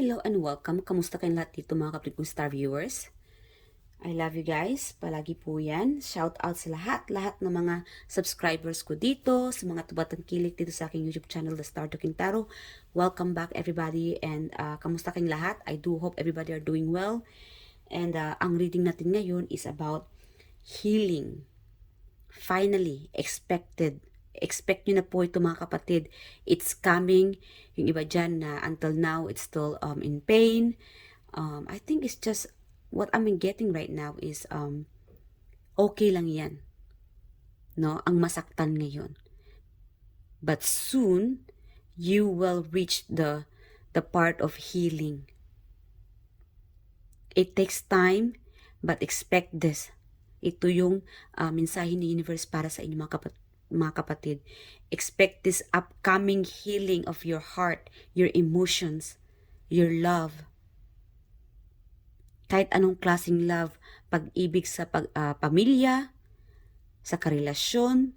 Hello and welcome. Kamusta kayong lahat dito mga kapatid kong star viewers? I love you guys. Palagi po yan. Shout out sa lahat ng mga subscribers ko dito, sa mga tumatangkilik dito sa aking YouTube channel, The Star Talking Tarot. Welcome back everybody and kamusta kayong lahat? I do hope everybody are doing well. And ang reading natin ngayon is about healing. Finally, expect nyo na po ito mga kapatid. It's coming. Yung iba dyan na until now, it's still in pain. I think it's just, what I'm getting right now is, okay lang yan. No? Ang masaktan ngayon. But soon, you will reach the part of healing. It takes time, but expect this. Ito yung mensahe ni Universe para sa inyo mga kapatid. Expect this upcoming healing of your heart, your emotions, your love. Kahit anong klaseng love, pag-ibig sa pamilya, sa karelasyon,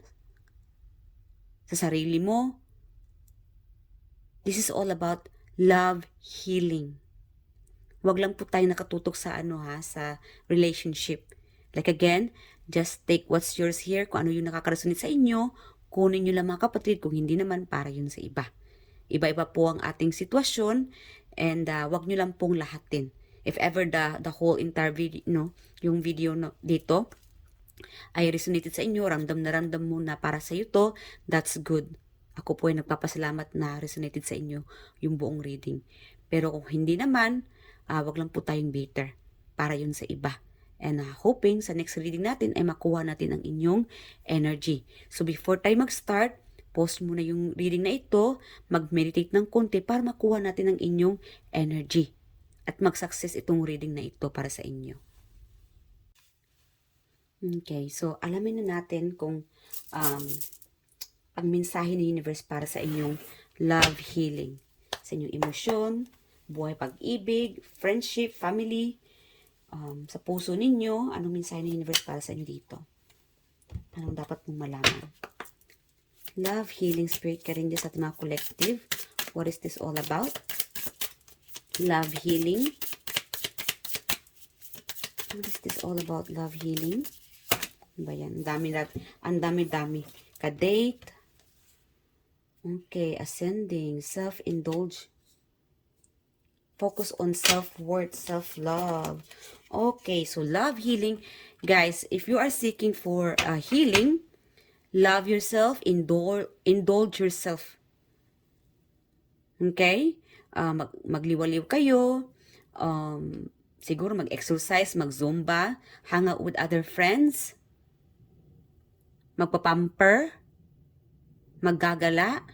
sa sarili mo. This is all about love healing. Wag lang po tayo nakatutok sa sa relationship. Like again, just take what's yours here. Kung ano yung nakaka-resonate sa inyo, kunin nyo lang mga kapatid. Kung hindi naman, para yun sa iba. Iba-iba po ang ating sitwasyon and wag nyo lang pong lahatin. If ever the whole entire video, yung video dito ay resonated sa inyo, ramdam na ramdam mo na para sa iyo to, that's good. Ako po ay nagpapasalamat na resonated sa inyo yung buong reading. Pero kung hindi naman, wag lang po tayong bitter. Para yun sa iba. And hoping sa next reading natin ay makuha natin ang inyong energy. So before tayo mag-start, pause muna yung reading na ito, mag-meditate ng konti para makuha natin ang inyong energy. At mag-success itong reading na ito para sa inyo. Okay, so alamin na natin kung ang mensahe ni Universe para sa inyong love healing. Sa inyong emosyon, buhay pag-ibig, friendship, family, sa puso ninyo, anong mensahe ng Universe para sa inyo dito? Anong dapat mong malaman? Love, healing, spirit, karinja sa ating mga collective. What is this all about? Love, healing. What is this all about? Love, healing. Ano ba yan? Ang dami. Ka-date. Okay, ascending, self-indulge. Focus on self-worth, self-love. Okay, so love, healing. Guys, if you are seeking for healing, love yourself, indulge yourself. Okay? Magliwaliw kayo. Siguro mag-exercise, mag-zumba, hang out with other friends, magpapamper, maggagala.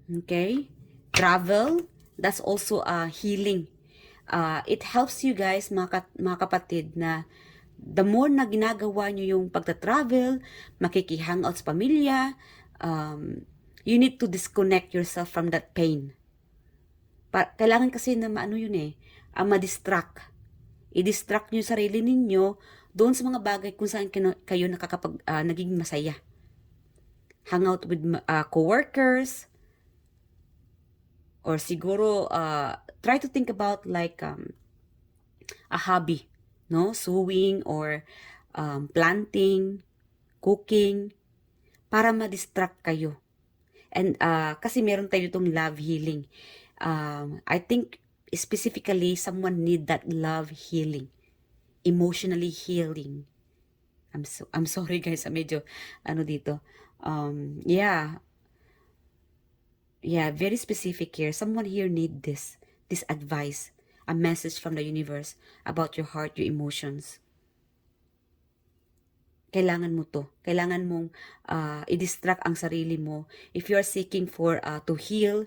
Okay? Travel, that's also healing. It helps you guys, mga kapatid, na the more na ginagawa nyo yung pagta-travel, makikihangout sa pamilya, you need to disconnect yourself from that pain. Kailangan kasi na ma-distract. I-distract nyo yung sarili ninyo doon sa mga bagay kung saan kayo naging masaya. Hangout with co-workers, or siguro, try to think about like a hobby, no? Sewing or planting, cooking, para ma-distract kayo. And kasi meron tayo itong love healing. I think specifically someone need that love healing, emotionally healing. I'm sorry guys, medyo dito. Yeah, very specific here. Someone here need this advice, a message from the universe about your heart, your emotions. Kailangan mo to. Kailangan mong i-distract ang sarili mo. If you are seeking for to heal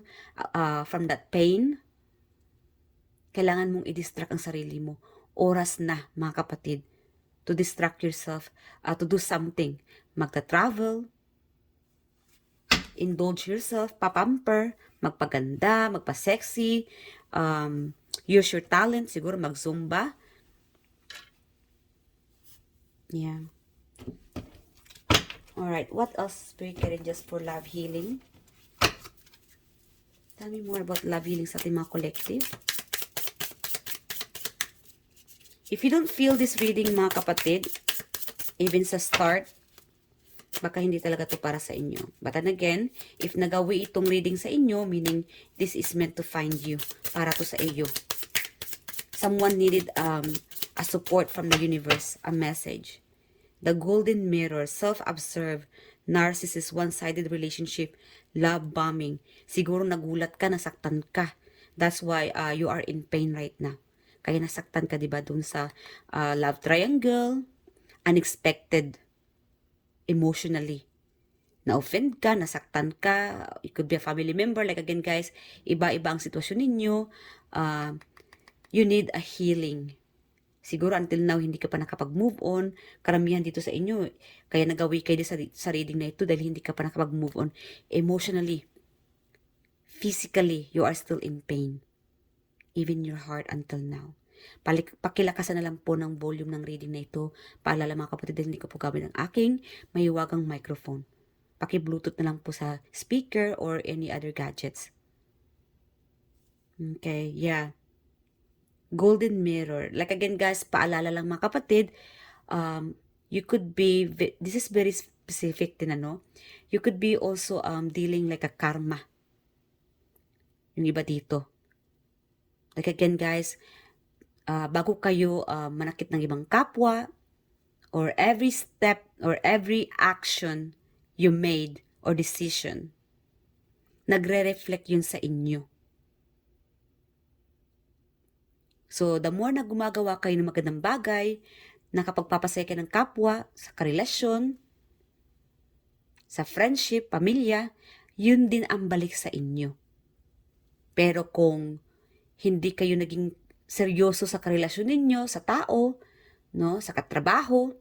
from that pain, kailangan mong i-distract ang sarili mo. Oras na, mga kapatid, to distract yourself, to do something. Magta-travel, indulge yourself, papamper, magpaganda, magpa-sexy, use your talent, siguro mag-zumba. Yeah. Alright, what else, Spirit Guardian, just for love healing? Tell me more about love healing sa ating mga collective. If you don't feel this reading, mga kapatid, even sa start, baka hindi talaga to para sa inyo. But then again, if nagawi itong reading sa inyo, meaning this is meant to find you, para to sa iyo. Someone needed a support from the universe, a message. The golden mirror, self-observed, narcissist, one-sided relationship, love bombing. Siguro nagulat ka, nasaktan ka. That's why you are in pain right now. Kaya nasaktan ka, diba, dun sa love triangle, unexpected, emotionally. Na-offend ka, nasaktan ka, it could be a family member. Like again, guys, iba-iba ang sitwasyon ninyo. You need a healing. Siguro until now, hindi ka pa nakapag-move on. Karamihan dito sa inyo, kaya nagawi kayo sa reading na ito dahil hindi ka pa nakapag-move on. Emotionally, physically, you are still in pain. Even your heart until now. Pakilakasan na lang po ng volume ng reading na ito. Paalala mga kapatid, hindi ko po gawin ang aking mahiwagang microphone. Paki-bluetooth na lang po sa speaker or any other gadgets. Okay, yeah. Golden mirror. Like again guys, paalala lang mga kapatid, you could be, this is very specific din ano, you could be also dealing like a karma. Yung iba dito. Like again guys, bago kayo manakit ng ibang kapwa, or every step or every action you made or decision, nagre-reflect yun sa inyo. So, the more na gumagawa kayo ng magandang bagay, nakapagpapasaya kayo ng kapwa, sa karelasyon, sa friendship, pamilya, yun din ang balik sa inyo. Pero kung hindi kayo naging seryoso sa karelasyon ninyo, sa tao, no, sa katrabaho,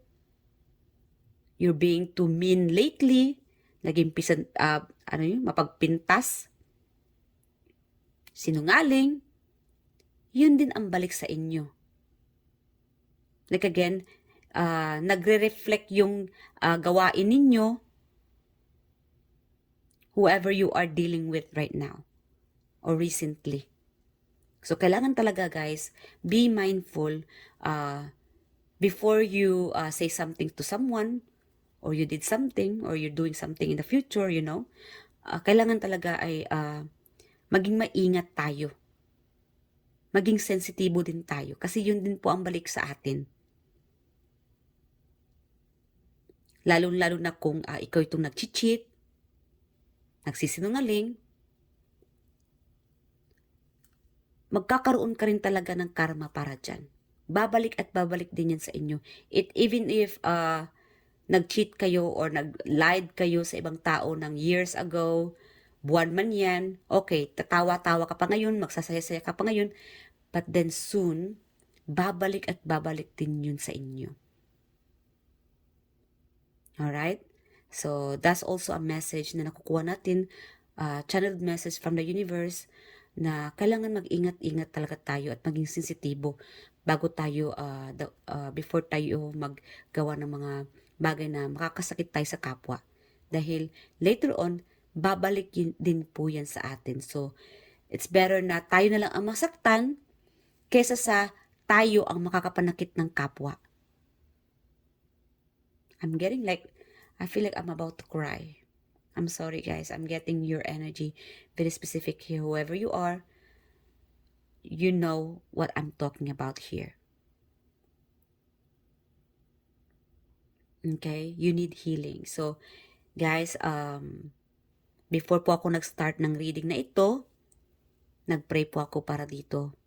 you're being too mean lately, naging mapagpintas, sinungaling, yun din ang balik sa inyo. Like again, nagre-reflect yung gawain ninyo, whoever you are dealing with right now or recently. So, kailangan talaga guys, be mindful before you say something to someone, or you did something, or you're doing something in the future, you know. Kailangan talaga ay maging maingat tayo. Maging sensitibo din tayo. Kasi yun din po ang balik sa atin. Lalo-lalo na kung ikaw itong nag-cheat, nagsisinungaling, magkakaroon ka rin talaga ng karma para dyan. Babalik at babalik din yan sa inyo. Even if nag-cheat kayo or nag-lied kayo sa ibang tao ng years ago, buwan man yan, okay, tatawa-tawa ka pa ngayon, magsasaya-saya ka pa ngayon, but then soon, babalik at babalik din yun sa inyo. Alright? So, that's also a message na nakukuha natin, channeled message from the universe, na kailangan mag-ingat-ingat talaga tayo at maging sensitibo bago tayo, before tayo maggawa ng mga bagay na makakasakit tayo sa kapwa. Dahil later on, babalik din po yan sa atin. So, it's better na tayo na lang ang masaktan kesa sa tayo ang makakapanakit ng kapwa. I feel like I'm about to cry. I'm sorry guys, I'm getting your energy very specific here. Whoever you are, you know what I'm talking about here. Okay, you need healing. So, guys, before po ako nag-start ng reading na ito, nag-pray po ako para dito.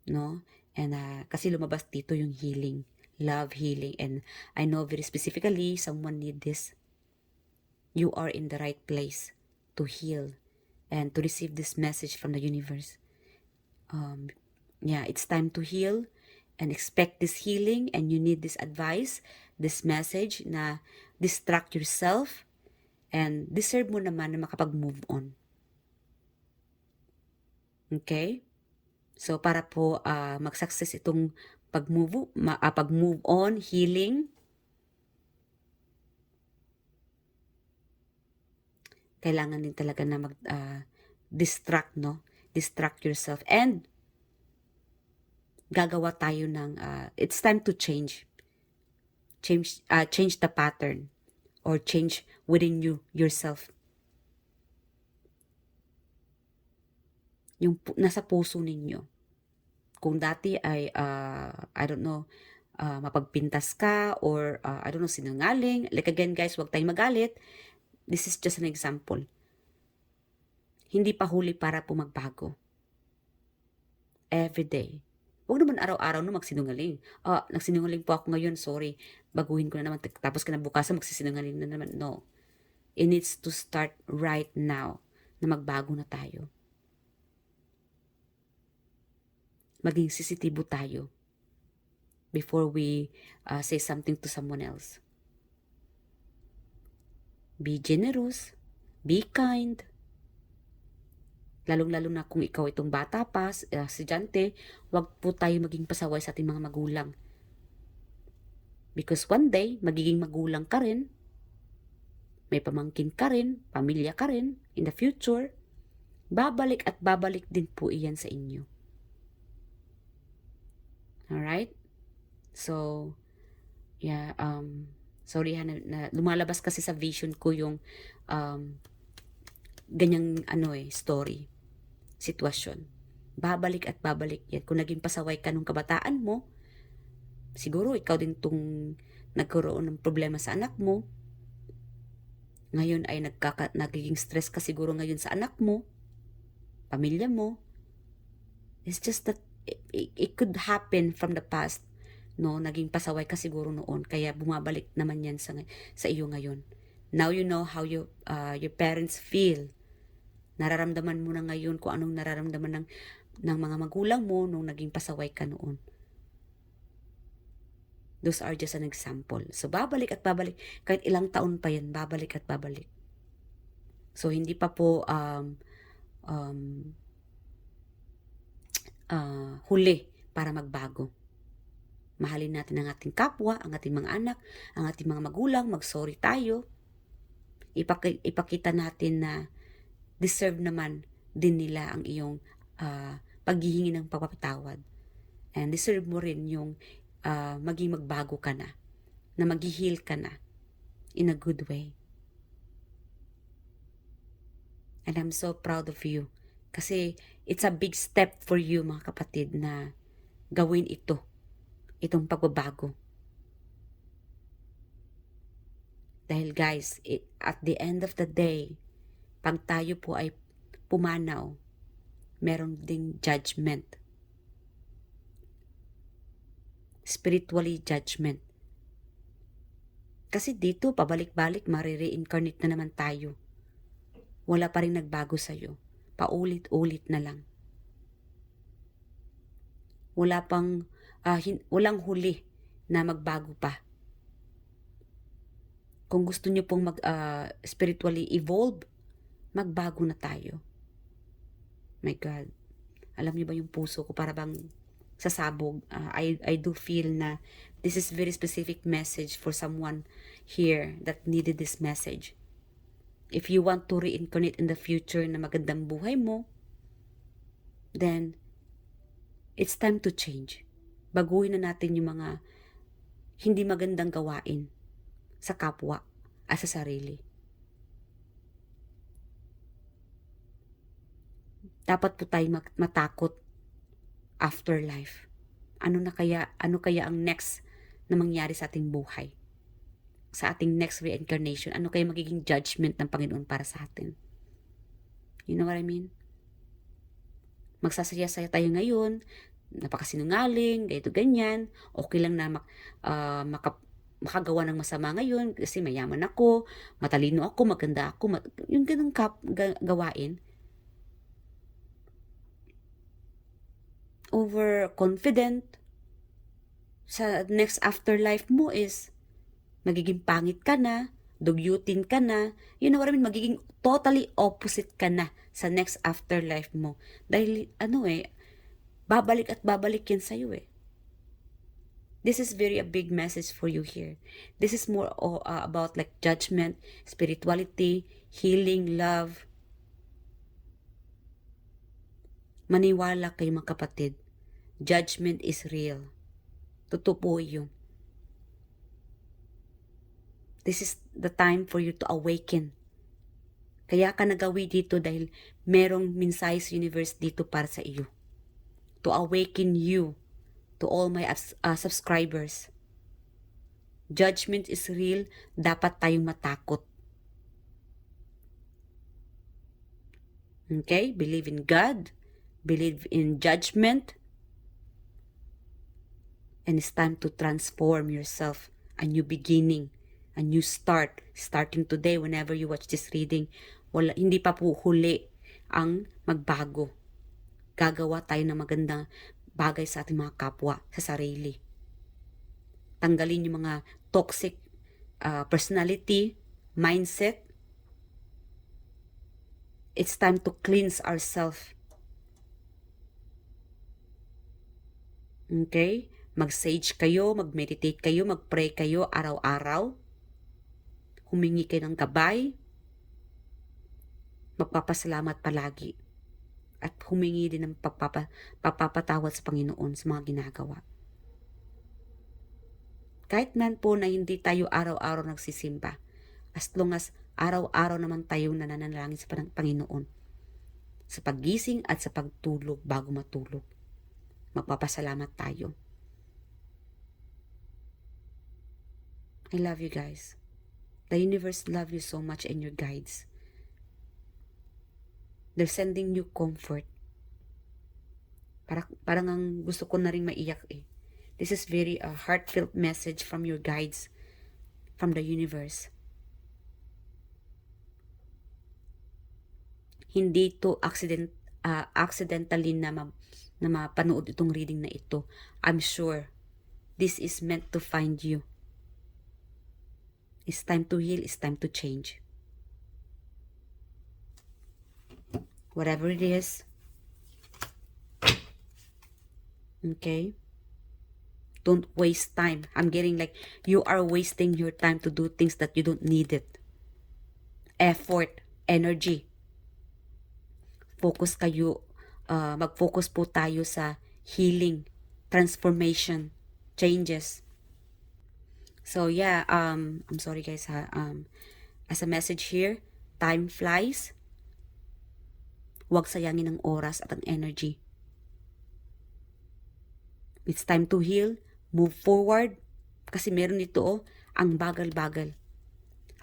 No? And kasi lumabas dito yung healing, love healing. And I know very specifically someone need this. You are in the right place to heal and to receive this message from the universe. Yeah, it's time to heal and expect this healing, and you need this advice, this message na distract yourself and deserve mo naman na makapag-move on. Okay? So, para po mag-success itong pag-move on, healing, kailangan din talaga na distract, no? Distract yourself. And gagawa tayo ng, it's time to change. Change the pattern or change within yourself. Yung nasa puso ninyo. Kung dati ay, I don't know, mapagpintas ka or, I don't know, sinungaling. Like again guys, huwag tayong magalit. This is just an example. Hindi pa huli para po magbago. Every day. Huwag naman araw-araw no magsinungaling. Nagsinungaling po ako ngayon, sorry. Baguhin ko na naman. Tapos kinabukasan magsisinungaling na naman. No. It needs to start right now na magbago na tayo. Maging sensitibo tayo before we say something to someone else. Be generous. Be kind. Lalong-lalo na kung ikaw itong bata pa, estudyante, huwag po tayo maging pasaway sa ating mga magulang. Because one day, magiging magulang ka rin, may pamangkin ka rin, pamilya ka rin, in the future, babalik at babalik din po iyan sa inyo. Alright? So, yeah, sorry na lumalabas kasi sa vision ko yung ganyang story, sitwasyon. Babalik at babalik yan. Kung naging pasaway ka nung kabataan mo, siguro ikaw din tong nagkaroon ng problema sa anak mo. Ngayon ay nagiging stress ka siguro ngayon sa anak mo, pamilya mo. It's just that it could happen from the past. No, naging pasaway ka siguro noon, kaya bumabalik naman yan sa iyo ngayon. Now you know how your parents feel. Nararamdaman mo na ngayon kung anong nararamdaman ng mga magulang mo nung naging pasaway ka noon. Those are just an example. So, babalik at babalik. Kahit ilang taon pa yan, babalik at babalik. So, hindi pa po huli para magbago. Mahalin natin ang ating kapwa, ang ating mga anak, ang ating mga magulang, mag-sorry tayo. Ipakita natin na deserve naman din nila ang iyong paghihingi ng pagpapatawad. And deserve mo rin yung maging magbago ka na mag-heal ka na in a good way. And I'm so proud of you. Kasi it's a big step for you mga kapatid na gawin itong pagbabago. Dahil guys, at the end of the day, pag tayo po ay pumanaw, meron ding judgment. Spiritually judgment. Kasi dito, pabalik-balik, marire-incarnate na naman tayo. Wala pa rin nagbago sa'yo. Paulit-ulit na lang. Walang huli na magbago pa. Kung gusto nyo pong spiritually evolve, magbago na tayo. My God. Alam niyo ba yung puso ko para bang sasabog? I do feel na this is very specific message for someone here that needed this message. If you want to reincarnate in the future na magandang buhay mo, then it's time to change. Baguhin na natin yung mga hindi magandang gawain sa kapwa at sa sarili. Dapat po tayo matakot afterlife. Ano kaya ang next na mangyari sa ating buhay? Sa ating next reincarnation, ano kaya magiging judgment ng Panginoon para sa atin? You know what I mean? Magsasaya-saya tayo ngayon, napakasinungaling, ganito ganyan, okay lang na makagawa ng masama ngayon kasi mayaman ako, matalino ako, maganda ako, yung ganung gawain. Overconfident sa next afterlife mo is magiging pangit ka na, dugyutin ka na, you know what I mean, magiging totally opposite ka na sa next afterlife mo. Dahil babalik at babalik yan sa'yo This is very a big message for you here. This is more about like judgment, spirituality, healing, love. Maniwala kayo mga kapatid. Judgment is real. Totoo po yun. This is the time for you to awaken. Kaya ka nagawi dito dahil merong mensahe sa universe dito para sa iyo. To awaken you, to all my subscribers. Judgment is real, dapat tayong matakot. Okay? Believe in God, believe in judgment, and it's time to transform yourself. A new beginning, a new start. Starting today, whenever you watch this reading, hindi pa po huli ang magbago. Gagawa tayo ng magandang bagay sa ating mga kapwa, sa sarili. Tanggalin yung mga toxic personality, mindset. It's time to cleanse ourselves. Okay? Mag-sage kayo, mag-meditate kayo, mag-pray kayo araw-araw. Humingi kayo ng gabay. Magpapasalamat palagi. At humingi din ng papapatawad sa Panginoon sa mga ginagawa. Kahit man po na hindi tayo araw-araw nagsisimba, as long as araw-araw naman tayo nananalangin sa Panginoon. Sa paggising at sa pagtulog bago matulog. Magpapasalamat tayo. I love you guys. The universe love you so much and your guides. They're sending you comfort. Parang ang gusto ko na rin maiyak eh. This is very heartfelt message from your guides, from the universe. Hindi to accidentally na mapanood itong reading na ito. I'm sure this is meant to find you. It's time to heal, it's time to change. Whatever it is. Okay? Don't waste time. I'm getting like you are wasting your time to do things that you don't need it. Effort, energy. Focus kayo, mag-focus po tayo sa healing, transformation, changes. So yeah, I'm sorry guys ha. As a message here, time flies. Huwag sayangin ang oras at ang energy. It's time to heal, move forward. Kasi meron dito ang bagal-bagal.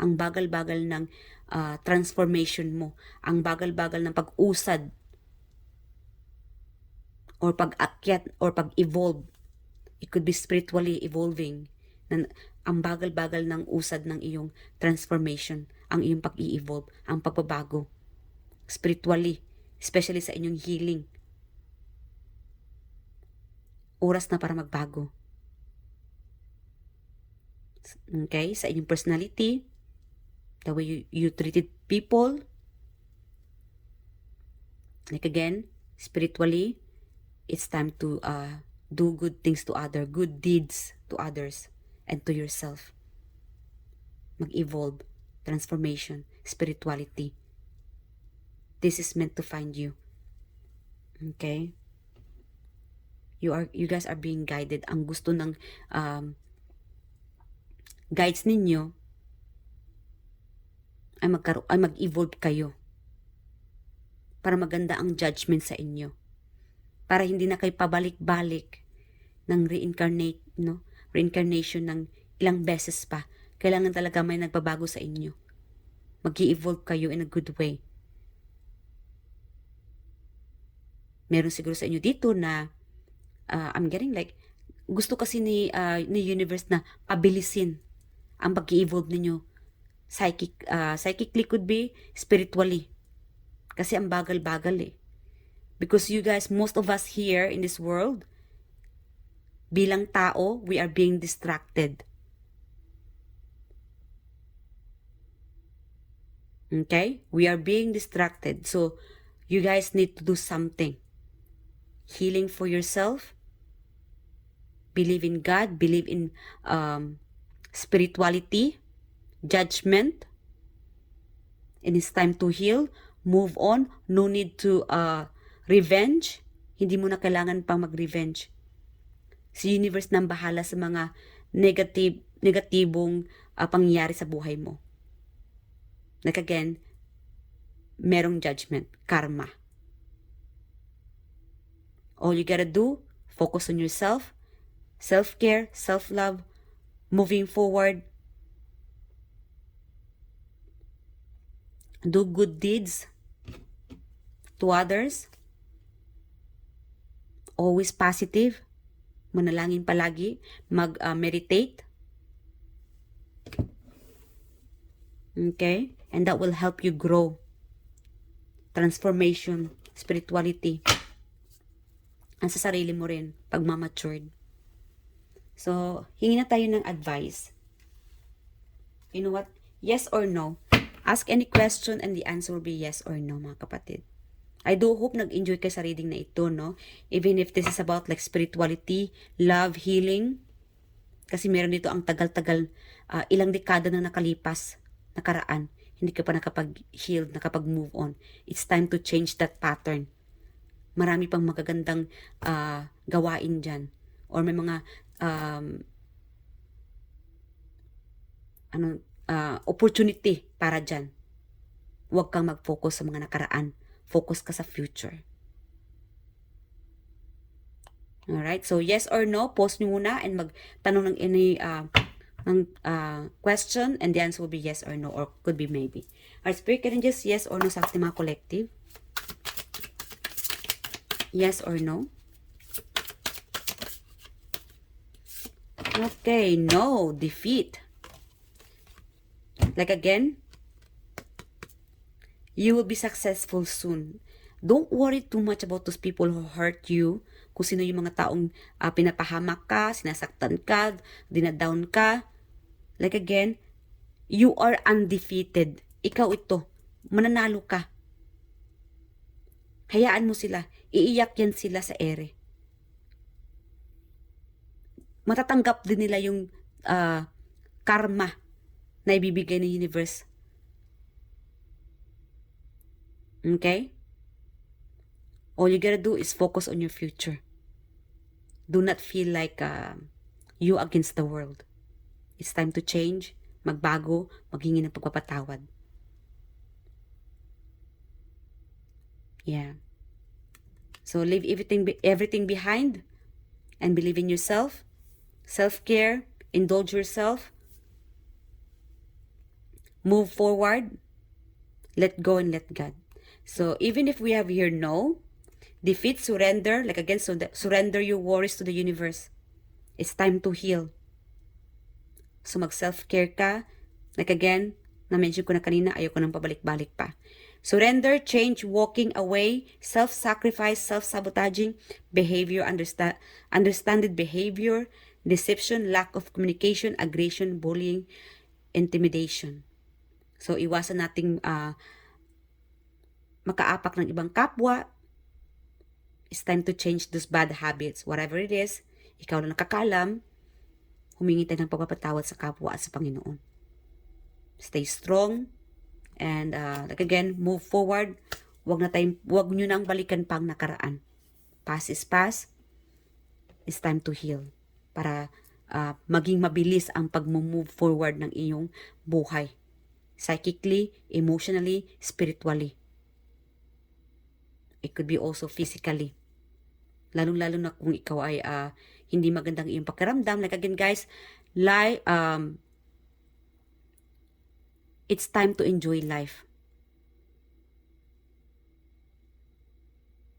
Ang bagal-bagal ng transformation mo. Ang bagal-bagal ng pag-usad. Or pag-akyat, or pag-evolve. It could be spiritually evolving. Ang bagal-bagal ng usad ng iyong transformation, ang iyong pag-i-evolve, ang pagbabago. Spiritually, especially sa inyong healing. Oras na para magbago. Okay? Sa inyong personality, the way you treated people. Like again, spiritually, it's time to do good things to others, good deeds to others. And to yourself. Mag-evolve, transformation, spirituality. This is meant to find you. Okay? You guys are being guided. Ang gusto ng guides ninyo ay mag-evolve kayo. Para maganda ang judgment sa inyo. Para hindi na kayo pabalik-balik ng reincarnation ng ilang beses pa. Kailangan talaga may nagbabago sa inyo. Mag-i-evolve kayo in a good way. Meron siguro sa inyo dito na I'm getting like gusto kasi ni universe na pabilisin ang pag-i-evolve ninyo. Psychically could be spiritually. Kasi ang bagal-bagal eh. Because you guys, most of us here in this world, bilang tao, we are being distracted. Okay? We are being distracted. So, you guys need to do something. Healing for yourself. Believe in God. Believe in spirituality. Judgment. And it's time to heal. Move on. No need to revenge, hindi mo na kailangan pang mag-revenge. Si universe nang bahala sa mga negatibong pangyayari sa buhay mo. Like again, merong judgment, karma. All you gotta do, focus on yourself, self-care, self-love, moving forward. Do good deeds to others. Always positive. Manalangin palagi. Mag-meditate. Okay? And that will help you grow. Transformation, spirituality. Ang sa sarili mo rin, pag-matured. So, hingi na tayo ng advice. You know what? Yes or no? Ask any question and the answer will be yes or no, mga kapatid. I do hope nag-enjoy kayo sa reading na ito, no? Even if this is about like spirituality, love, healing. Kasi meron dito ang tagal-tagal, ilang dekada na nakalipas, nakaraan. Hindi ka pa nakapag-heal, nakapag-move on. It's time to change that pattern. Marami pang magagandang gawain dyan. Or may mga opportunity para dyan. Huwag kang mag-focus sa mga nakaraan. Focus ka sa future. Alright? So, yes or no, post nyo muna and magtanong ng any question and the answer will be yes or no or could be maybe. Alright, Spirit, can you just yes or no sa ating mga collective? Yes or no? Okay, no, defeat. Like again, you will be successful soon. Don't worry too much about those people who hurt you. Kung sino yung mga taong pinapahamak ka, sinasaktan ka, dinadown ka. Like again, you are undefeated. Ikaw ito. Mananalo ka. Hayaan mo sila. Iiyak yan sila sa ere. Matatanggap din nila yung karma na ibibigay ng universe. Okay? All you gotta do is focus on your future. Do not feel like you against the world. It's time to change, magbago, maghingi ng pagpapatawad. Yeah. So leave everything behind and believe in yourself. Self-care, indulge yourself. Move forward. Let go and let God. So even if we have here no, defeat, surrender, like again, surrender your worries to the universe. It's time to heal. So mag-self-care ka. Like again, na-mention ko na kanina, ayoko nang pabalik-balik pa. Surrender, change, walking away, self-sacrifice, self-sabotaging behavior, understanded behavior, deception, lack of communication, aggression, bullying, intimidation. So iwasan nating makaapak ng ibang kapwa. It's time to change those bad habits. Whatever it is, ikaw na nakakalam, humingi tayo ng pagpapatawad sa kapwa at sa Panginoon. Stay strong. And like again, move forward. Wag nyo nang balikan pang nakaraan. Past is past. It's time to heal. Para maging mabilis ang pag-move forward ng iyong buhay. Psychically, emotionally, spiritually. It could be also physically. Lalong-lalo na kung ikaw ay hindi magandang iyong pakiramdam. Like again guys, it's time to enjoy life.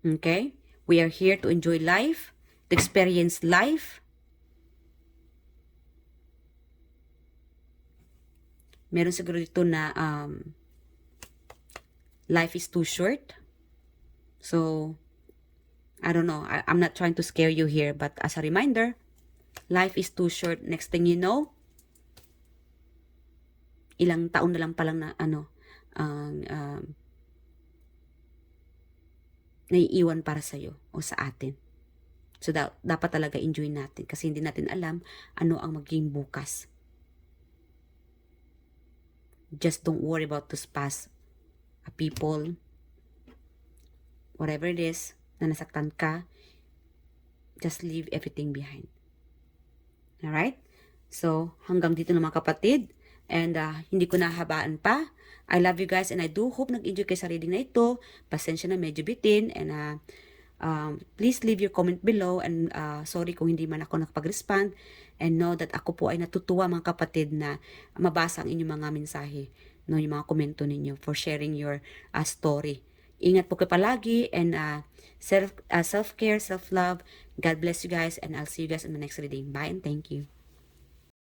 Okay? We are here to enjoy life, to experience life. Meron siguro dito na life is too short. So, I don't know. I'm not trying to scare you here, but as a reminder, life is too short. Next thing you know, ilang taon na lang palang na naiiwan para sa'yo o sa atin. So, dapat talaga enjoy natin kasi hindi natin alam ano ang maging bukas. Just don't worry about those past people, whatever it is. na nasaktan ka, just leave everything behind. Alright? So, hanggang dito na mga kapatid. And hindi ko nahabaan pa. I love you guys and I do hope nag-enjoy kayo sa reading na ito. Pasensya na medyo bitin. And please leave your comment below. And sorry kung hindi man ako nakapag-respond. And know that ako po ay natutuwa mga kapatid na mabasa ang inyong mga mensahe. No, yung mga komento ninyo for sharing your story. Ingat po kayo palagi and self-care, self-love. God bless you guys and I'll see you guys in the next reading. Bye and thank you.